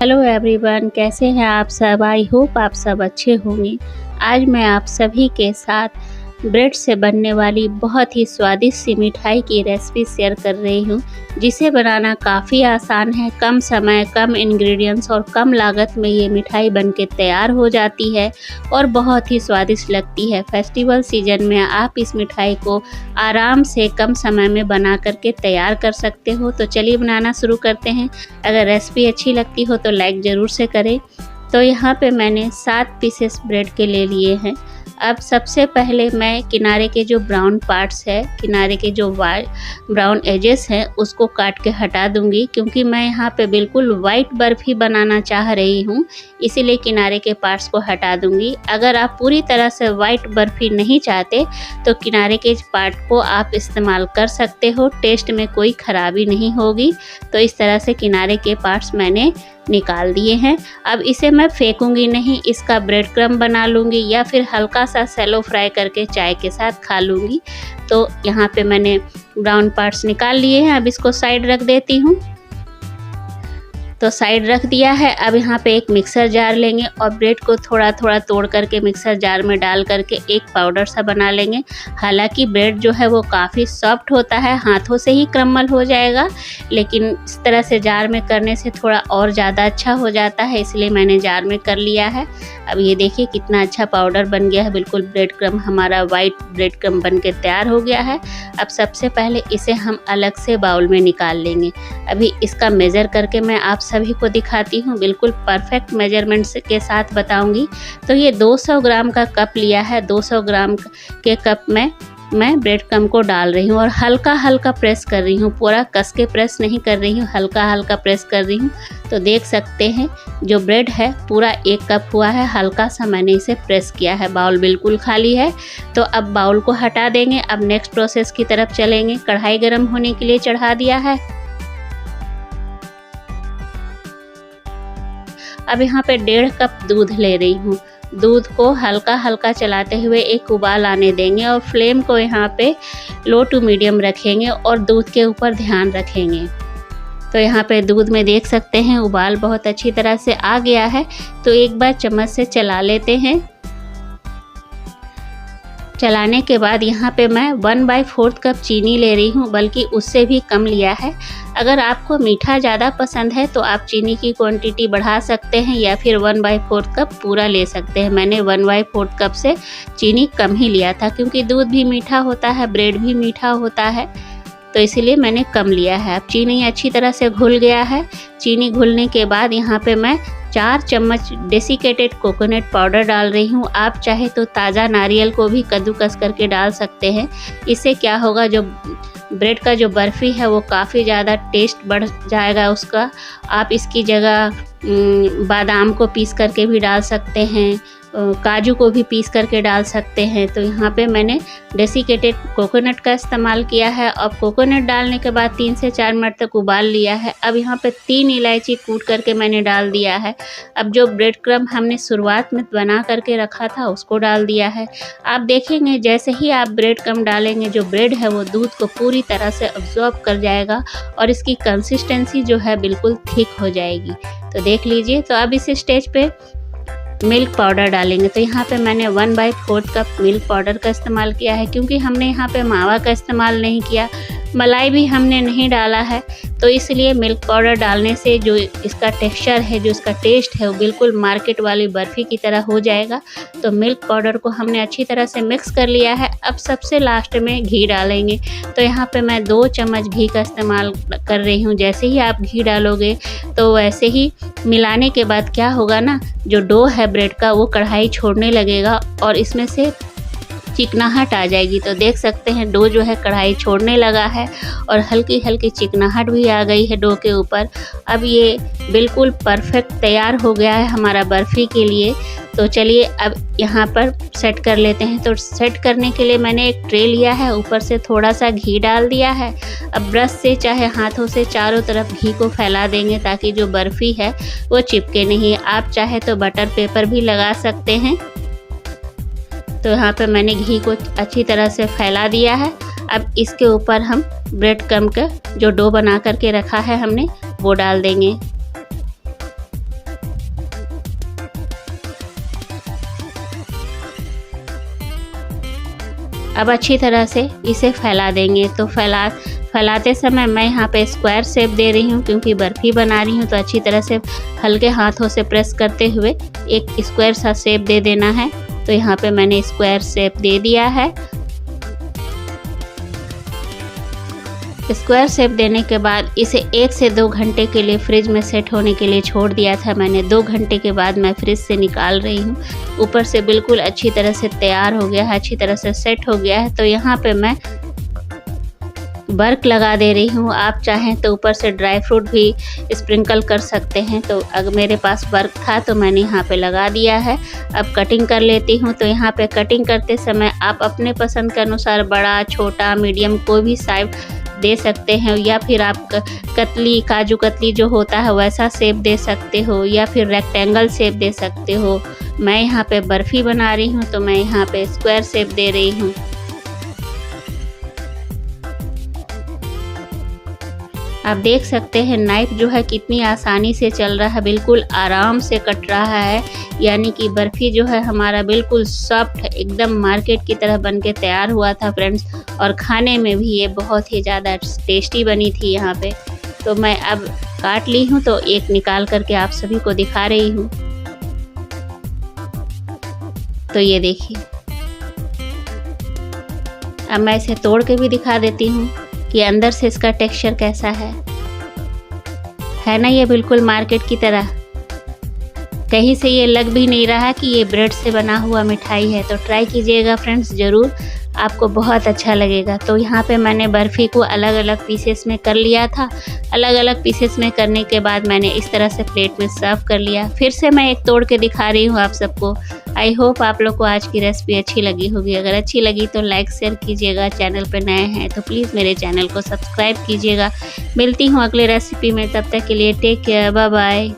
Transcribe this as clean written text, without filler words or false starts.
Hello everyone, कैसे हैं आप सब। आई होप आप सब अच्छे होंगे। आज मैं आप सभी के साथ ब्रेड से बनने वाली बहुत ही स्वादिष्ट सी मिठाई की रेसिपी शेयर कर रही हूं, जिसे बनाना काफ़ी आसान है। कम समय, कम इंग्रेडिएंट्स और कम लागत में ये मिठाई बनके तैयार हो जाती है और बहुत ही स्वादिष्ट लगती है। फेस्टिवल सीजन में आप इस मिठाई को आराम से कम समय में बना करके तैयार कर सकते हो। तो चलिए बनाना शुरू करते हैं। अगर रेसिपी अच्छी लगती हो तो लाइक ज़रूर से करें। तो यहाँ पे मैंने 7 पीसेस ब्रेड के ले लिए हैं। अब सबसे पहले मैं किनारे के जो ब्राउन पार्ट्स है, किनारे के जो ब्राउन एजेस हैं, उसको काट के हटा दूंगी, क्योंकि मैं यहाँ पे बिल्कुल वाइट बर्फ़ी बनाना चाह रही हूँ, इसीलिए किनारे के पार्ट्स को हटा दूंगी। अगर आप पूरी तरह से वाइट बर्फ़ी नहीं चाहते तो किनारे के पार्ट को आप इस्तेमाल कर सकते हो, टेस्ट में कोई ख़राबी नहीं होगी। तो इस तरह से किनारे के पार्ट्स मैंने निकाल दिए हैं। अब इसे मैं फेंकूंगी नहीं, इसका ब्रेड क्रम्ब बना लूँगी या फिर हल्का सा सैलो फ्राई करके चाय के साथ खा लूँगी। तो यहाँ पे मैंने ब्राउन पार्ट्स निकाल लिए हैं। अब इसको साइड रख देती हूँ। तो साइड रख दिया है। अब यहाँ पे एक मिक्सर जार लेंगे और ब्रेड को थोड़ा थोड़ा तोड़ करके मिक्सर जार में डाल करके एक पाउडर सा बना लेंगे। हालांकि ब्रेड जो है वो काफ़ी सॉफ्ट होता है, हाथों से ही क्रम्बल हो जाएगा, लेकिन इस तरह से जार में करने से थोड़ा और ज़्यादा अच्छा हो जाता है, इसलिए मैंने जार में कर लिया है। अब ये देखिए कितना अच्छा पाउडर बन गया है। बिल्कुल ब्रेड क्रम्ब हमारा वाइट ब्रेड क्रम्ब बन के तैयार हो गया है। अब सबसे पहले इसे हम अलग से बाउल में निकाल लेंगे। अभी इसका मेज़र करके मैं आप सभी को दिखाती हूँ, बिल्कुल परफेक्ट मेजरमेंट्स के साथ बताऊंगी। तो ये 200 ग्राम का कप लिया है। 200 ग्राम के कप में मैं ब्रेड क्रम्ब को डाल रही हूँ और हल्का हल्का प्रेस कर रही हूँ, पूरा कस के प्रेस नहीं कर रही हूँ, हल्का हल्का प्रेस कर रही हूँ। तो देख सकते हैं जो ब्रेड है पूरा 1 कप हुआ है, हल्का सा मैंने इसे प्रेस किया है। बाउल बिल्कुल खाली है। तो अब बाउल को हटा देंगे। अब नेक्स्ट प्रोसेस की तरफ चलेंगे। कढ़ाई गर्म होने के लिए चढ़ा दिया है। अब यहाँ पे 1.5 कप दूध ले रही हूँ। दूध को हल्का हल्का चलाते हुए एक उबाल आने देंगे और फ्लेम को यहाँ पे लो टू मीडियम रखेंगे और दूध के ऊपर ध्यान रखेंगे। तो यहाँ पे दूध में देख सकते हैं उबाल बहुत अच्छी तरह से आ गया है। तो एक बार चम्मच से चला लेते हैं। चलाने के बाद यहाँ पे मैं 1/4 कप चीनी ले रही हूँ, बल्कि उससे भी कम लिया है। अगर आपको मीठा ज़्यादा पसंद है तो आप चीनी की क्वांटिटी बढ़ा सकते हैं या फिर 1/4 कप पूरा ले सकते हैं। मैंने 1/4 कप से चीनी कम ही लिया था, क्योंकि दूध भी मीठा होता है, ब्रेड भी मीठा होता है, तो इसीलिए मैंने कम लिया है। अब चीनी अच्छी तरह से घुल गया है। चीनी घुलने के बाद यहाँ पे मैं 4 चम्मच डेसिकेटेड कोकोनट पाउडर डाल रही हूँ। आप चाहे तो ताज़ा नारियल को भी कद्दूकस करके डाल सकते हैं। इससे क्या होगा, जो ब्रेड का जो बर्फ़ी है वो काफ़ी ज़्यादा टेस्ट बढ़ जाएगा उसका। आप इसकी जगह बादाम को पीस करके भी डाल सकते हैं, काजू को भी पीस करके डाल सकते हैं। तो यहाँ पे मैंने डेसिकेटेड कोकोनट का इस्तेमाल किया है। अब कोकोनट डालने के बाद 3 से 4 मिनट तक उबाल लिया है। अब यहाँ पे 3 इलायची कूट करके मैंने डाल दिया है। अब जो ब्रेड क्रम्ब हमने शुरुआत में बना करके रखा था उसको डाल दिया है। आप देखेंगे जैसे ही आप ब्रेड क्रम्ब डालेंगे, जो ब्रेड है वो दूध को पूरी तरह से अब्जॉर्ब कर जाएगा और इसकी कंसिस्टेंसी जो है बिल्कुल थिक हो जाएगी। तो देख लीजिए। तो अब इस स्टेज पे मिल्क पाउडर डालेंगे। तो यहाँ पे मैंने 1/4 कप मिल्क पाउडर का इस्तेमाल किया है, क्योंकि हमने यहाँ पे मावा का इस्तेमाल नहीं किया, मलाई भी हमने नहीं डाला है। तो इसलिए मिल्क पाउडर डालने से जो इसका टेक्सचर है, जो इसका टेस्ट है, वो बिल्कुल मार्केट वाली बर्फ़ी की तरह हो जाएगा। तो मिल्क पाउडर को हमने अच्छी तरह से मिक्स कर लिया है। अब सबसे लास्ट में घी डालेंगे। तो यहाँ पे मैं 2 चम्मच घी का इस्तेमाल कर रही हूँ। जैसे ही आप घी डालोगे तो वैसे ही मिलाने के बाद क्या होगा ना, जो डो है ब्रेड का वो कढ़ाई छोड़ने लगेगा और इसमें से चिकनाहट आ जाएगी। तो देख सकते हैं डो जो है कढ़ाई छोड़ने लगा है और हल्की हल्की चिकनाहट भी आ गई है डो के ऊपर। अब ये बिल्कुल परफेक्ट तैयार हो गया है हमारा बर्फ़ी के लिए। तो चलिए अब यहाँ पर सेट कर लेते हैं। तो सेट करने के लिए मैंने एक ट्रे लिया है, ऊपर से थोड़ा सा घी डाल दिया है। अब ब्रश से चाहे हाथों से चारों तरफ घी को फैला देंगे, ताकि जो बर्फ़ी है वो चिपके नहीं। आप चाहे तो बटर पेपर भी लगा सकते हैं। तो यहाँ पे मैंने घी को अच्छी तरह से फैला दिया है। अब इसके ऊपर हम ब्रेड क्रम्ब का जो डो बना करके रखा है हमने, वो डाल देंगे। अब अच्छी तरह से इसे फैला देंगे। तो फैलाते समय मैं यहाँ पे स्क्वायर शेप दे रही हूँ, क्योंकि बर्फ़ी बना रही हूँ तो अच्छी तरह से हल्के हाथों से प्रेस करते हुए एक स्क्वायर सा शेप दे देना है। तो यहाँ पे मैंने स्क्वायर शेप दे दिया है। स्क्वायर शेप देने के बाद इसे 1 से 2 घंटे के लिए फ्रिज में सेट होने के लिए छोड़ दिया था मैंने। 2 घंटे के बाद मैं फ्रिज से निकाल रही हूँ। ऊपर से बिल्कुल अच्छी तरह से तैयार हो गया है, अच्छी तरह से सेट हो गया है। तो यहाँ पे मैं बर्क लगा दे रही हूँ। आप चाहें तो ऊपर से ड्राई फ्रूट भी स्प्रिंकल कर सकते हैं। तो अगर मेरे पास बर्क था तो मैंने यहाँ पे लगा दिया है। अब कटिंग कर लेती हूँ। तो यहाँ पे कटिंग करते समय आप अपने पसंद के अनुसार बड़ा, छोटा, मीडियम कोई भी साइज दे सकते हैं, या फिर आप कतली, काजू कतली जो होता है वैसा शेप दे सकते हो, या फिर रेक्टेंगल शेप दे सकते हो। मैं यहाँ पे बर्फ़ी बना रही हूँ तो मैं यहाँ पे स्क्वायर शेप दे रही हूँ। आप देख सकते हैं नाइफ जो है कितनी आसानी से चल रहा है, बिल्कुल आराम से कट रहा है। यानी कि बर्फ़ी जो है हमारा बिल्कुल सॉफ्ट, एकदम मार्केट की तरह बनके तैयार हुआ था फ्रेंड्स। और खाने में भी ये बहुत ही ज़्यादा टेस्टी बनी थी यहाँ पे। तो मैं अब काट ली हूँ, तो एक निकाल करके आप सभी को दिखा रही हूँ। तो ये देखिए, अब मैं इसे तोड़ के भी दिखा देती हूँ कि अंदर से इसका टेक्सचर कैसा है ना, ये बिल्कुल मार्केट की तरह। कहीं से ये लग भी नहीं रहा कि ये ब्रेड से बना हुआ मिठाई है। तो ट्राई कीजिएगा फ्रेंड्स ज़रूर, आपको बहुत अच्छा लगेगा। तो यहाँ पे मैंने बर्फ़ी को अलग अलग पीसेस में कर लिया था। अलग अलग पीसेस में करने के बाद मैंने इस तरह से प्लेट में सर्व कर लिया। फिर से मैं एक तोड़ के दिखा रही हूँ आप सबको। आई होप आप लोग को आज की रेसिपी अच्छी लगी होगी। अगर अच्छी लगी तो लाइक शेयर कीजिएगा। चैनल पर नए हैं तो प्लीज़ मेरे चैनल को सब्सक्राइब कीजिएगा। मिलती हूँ अगले रेसिपी में, तब तक के लिए टेक केयर, बाय बाय।